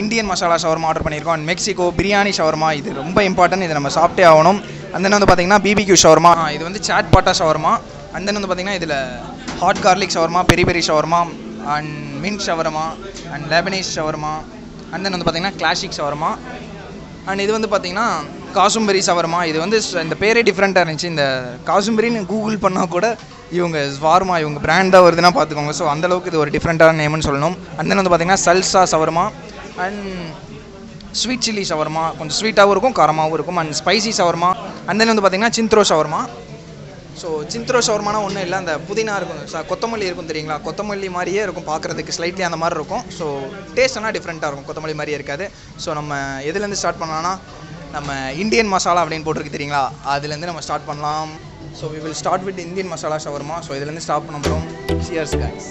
Indian masala shawarma order பண்ணியிருக்கோம். And Mexico biryani shawarma, இது ரொம்ப இம்பார்ட்டன்ட், இது நம்ம சாப்பிட்டே ஆகணும். அண்ட் தென் வந்து பார்த்தீங்கன்னா பிபிக்யூ ஷவர்மா, இது வந்து சாட் பாட்டா ஷவர்மா. அண்ட் தென் வந்து பார்த்தீங்கன்னா இதில் hot garlic shawarma, peri peri shawarma, and mint shawarma, and Lebanese shawarma, and then வந்து பார்த்தீங்கன்னா கிளாசிக் ஷவர்மா. அண்ட் இது வந்து பார்த்தீங்கன்னா காசும்பெரி ஷவர்மா. இது வந்து இந்த பேரே டிஃப்ரெண்ட்டாக இருந்துச்சு. இந்த காசும்பெரின்னு கூகுள் பண்ணால் கூட இவங்க ஷவர்மா இவங்க பிராண்ட் தான் வருதுன்னா பார்த்துக்கோங்க. ஸோ அந்தளவுக்கு இது ஒரு டிஃப்ரெண்ட்டான நேம்னு சொல்லணும். அண்ட் தென் வந்து பார்த்தீங்கன்னா சல்சா shawarma and sweet chilli shawarma, கொஞ்சம் ஸ்வீட்டாகவும் இருக்கும் காரமாகவும் இருக்கும். And spicy shawarma. And then வந்து பார்த்தீங்கன்னா சிந்த்ரோ ஷவர்மா. ஸோ சிந்த்ரோ ஷவர்மானா ஒன்றும் இல்லை, அந்த புதினா இருக்கும், கொத்தமல்லி இருக்கும் தெரியுங்களா, கொத்தமல்லி மாதிரியே இருக்கும் பார்க்குறதுக்கு, ஸ்லைட்லி அந்த மாதிரி இருக்கும். ஸோ டேஸ்ட்னா டிஃப்ரெண்ட்டாக இருக்கும், கொத்தமல்லி மாதிரியே இருக்காது. ஸோ நம்ம எதுலேருந்து ஸ்டார்ட் பண்ணலாம்னா நம்ம இந்தியன் மசாலா அப்படின்னு போட்டிருக்கு தெரியுங்களா, அதுலேருந்து நம்ம ஸ்டார்ட் பண்ணலாம். So we will start with Indian masala shawarma. ஸோ இதுலேருந்து ஸ்டார்ட் பண்ண போகிறோம். Cheers guys.